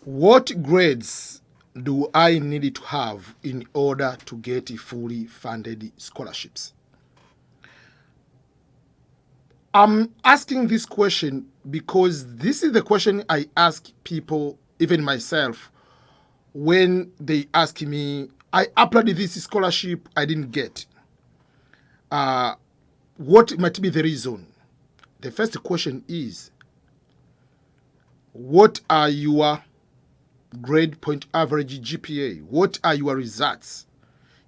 What grades do I need to have in order to get fully funded scholarships? I'm asking this question because this is the question I ask people, even myself, when they ask me, I applied this scholarship, I didn't get. What might be the reason? The first question is, what are your grade point average GPA? What are your results?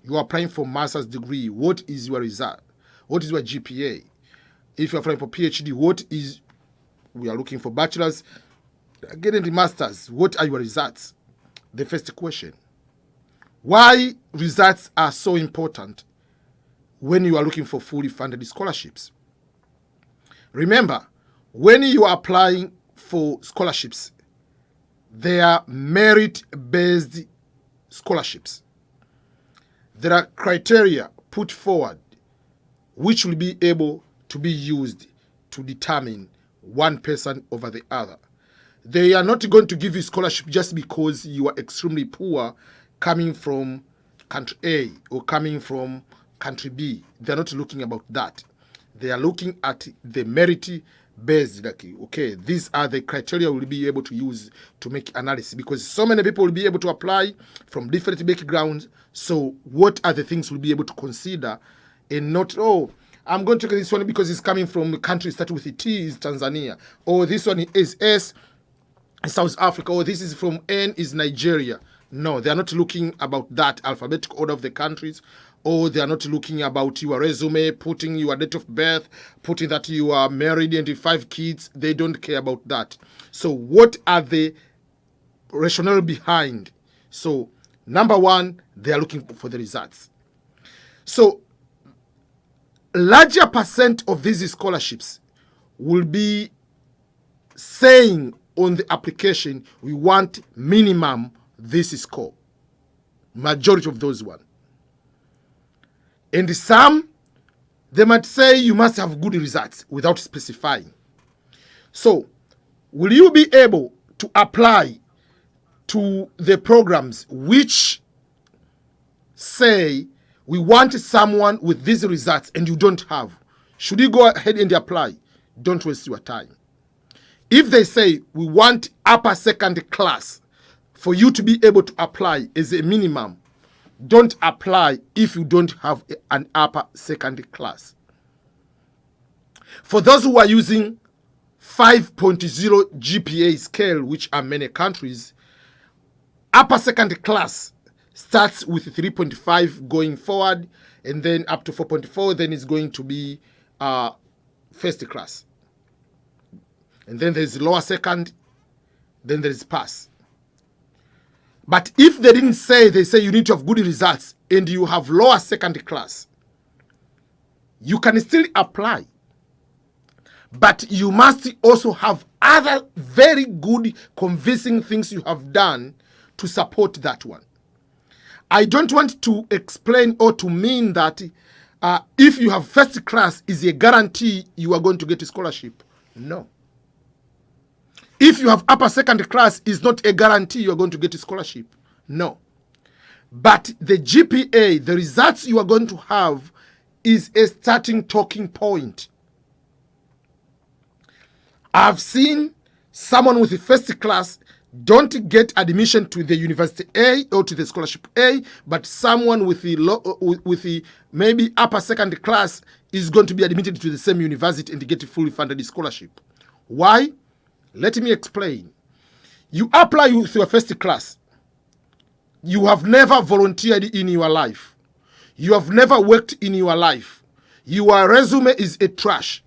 You are applying for master's degree. What is your result? What is your GPA? If you're applying for PhD, we are looking for bachelor's, getting the master's. What are your results? The first question. Why results are so important when you are looking for fully funded scholarships? Remember, when you are applying for scholarships, they are merit-based scholarships. There are criteria put forward which will be able to be used to determine one person over the other. They are not going to give you scholarship just because you are extremely poor coming from country A or coming from country B. They're not looking about that. They are looking at the merit-based, like, okay, these are the criteria we'll be able to use to make analysis, because so many people will be able to apply from different backgrounds. So what are the things we'll be able to consider, and not, I'm going to take this one because it's coming from a country starting with a T, is Tanzania, or this one is S, South Africa, or this is from N, is Nigeria. No, they are not looking about that alphabetical order of the countries, or they are not looking about your resume, putting your date of birth, putting that you are married and 5 kids. They don't care about that. So what are the rationale behind? So number one, they are looking for the results. So larger percent of these scholarships will be saying on the application, we want minimum this score. Majority of those one. And some, they might say you must have good results without specifying. So, will you be able to apply to the programs which say we want someone with these results and you don't have? Should you go ahead and apply? Don't waste your time. If they say we want upper second class for you to be able to apply as a minimum, don't apply if you don't have an upper second class. For those who are using 5.0 GPA scale, which are many countries, upper second class starts with 3.5 going forward, and then up to 4.4, then it's going to be first class. And then there's lower second, then there's pass. But if they didn't say, they say you need to have good results and you have lower second class, you can still apply. But you must also have other very good convincing things you have done to support that one. I don't want to explain or to mean that if you have first class is a guarantee you are going to get a scholarship. No. If you have upper second class is not a guarantee you are going to get a scholarship. No. But the GPA, the results you are going to have, is a starting talking point. I've seen someone with a first class don't get admission to the university A or to the scholarship A, but someone with the maybe upper second class is going to be admitted to the same university and get a fully funded scholarship. Why? Let me explain. You apply with your first class. You have never volunteered in your life. You have never worked in your life. Your resume is a trash.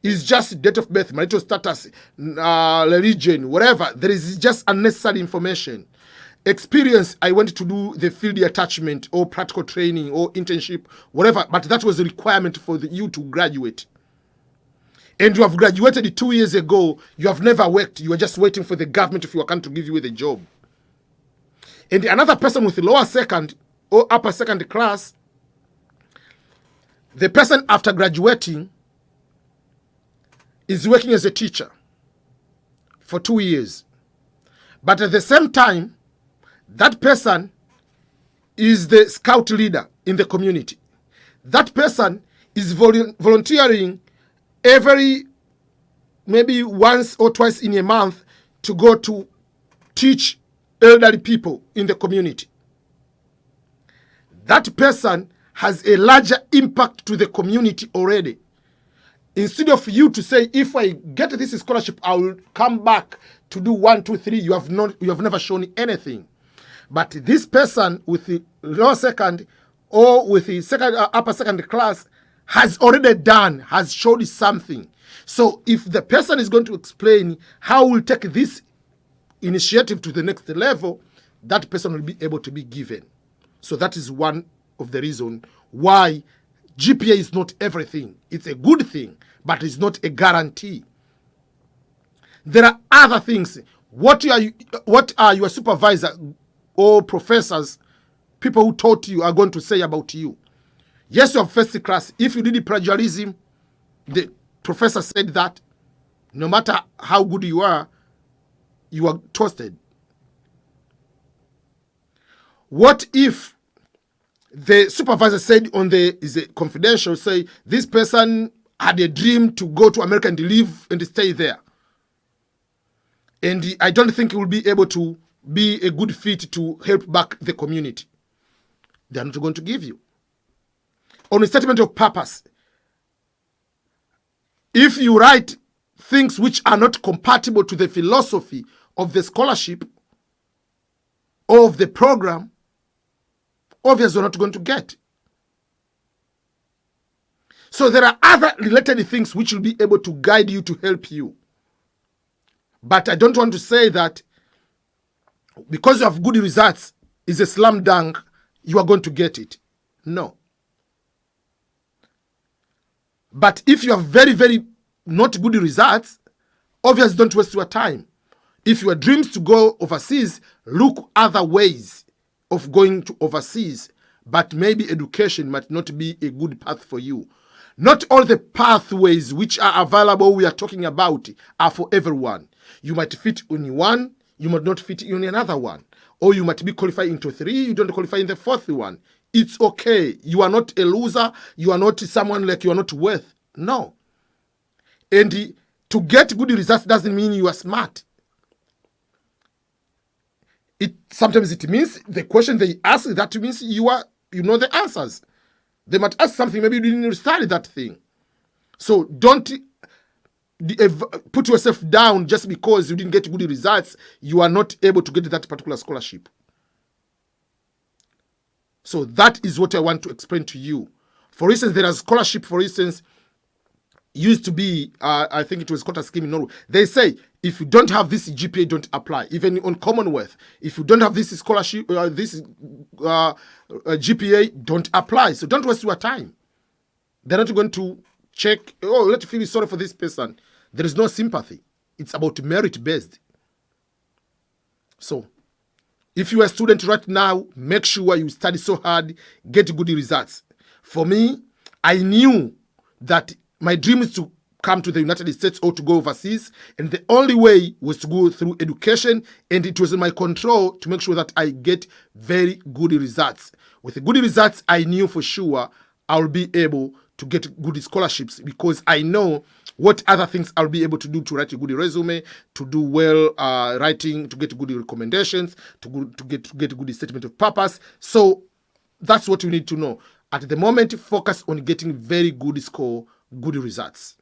It's just date of birth, marital status, religion, whatever. There is just unnecessary information. Experience, I went to do the field attachment or practical training or internship, whatever, but that was a requirement for you to graduate. And you have graduated 2 years ago, you have never worked, you are just waiting for the government of your country to give you a job. And another person with a lower second or upper second class, the person after graduating is working as a teacher for 2 years. But at the same time, that person is the scout leader in the community. That person is volunteering every maybe once or twice in a month to go to teach elderly people in the community. That person has a larger impact to the community already. Instead of you to say, if I get this scholarship, I will come back to do 1, 2, 3, you have never shown anything. But this person with the lower second or with the upper second class has already done, has showed something. So if the person is going to explain how we'll take this initiative to the next level, that person will be able to be given. So that is one of the reasons why GPA is not everything. It's a good thing, but it's not a guarantee. There are other things. What are your supervisor or professors, people who taught you, are going to say about you? Yes, you have first class. If you did plagiarism, the professor said that no matter how good you are toasted. What if the supervisor said on the confidential, say this person had a dream to go to America and live and stay there, and I don't think he will be able to be a good fit to help back the community? They are not going to give you. On a statement of purpose, if you write things which are not compatible to the philosophy of the scholarship or of the program, obviously you're not going to get. So there are other related things which will be able to guide you, to help you. But I don't want to say that because you have good results is a slam dunk, you are going to get it. No. But if you have very, very not good results, obviously don't waste your time. If your dreams to go overseas, look other ways of going to overseas. But maybe education might not be a good path for you. Not all the pathways which are available we are talking about are for everyone. You might fit in one, you might not fit in another one. Or you might be qualified into 3, you don't qualify in the 4th one. It's okay. You are not a loser. You are not someone like you are not worth. No. And to get good results doesn't mean you are smart. Sometimes it means the question they ask, that means you know the answers. They might ask something, maybe you didn't study that thing. So don't put yourself down just because you didn't get good results. You are not able to get that particular scholarship. So that is what I want to explain to you. For instance, there is scholarship, for instance, used to be, I think it was called a scheme in Norway. They say, if you don't have this GPA, don't apply. Even on Commonwealth, if you don't have this scholarship, GPA, don't apply. So don't waste your time. They're not going to check, oh, let's feel sorry for this person. There is no sympathy. It's about merit-based. So if you are a student right now, make sure you study so hard, get good results. For me, I knew that my dream is to come to the United States or to go overseas, and the only way was to go through education, and it was in my control to make sure that I get very good results. With the good results, I knew for sure I'll be able to get good scholarships, because I know what other things I'll be able to do to write a good resume, to do well writing, to get good recommendations, to get good statement of purpose. So that's what you need to know. At the moment, focus on getting very good score, good results.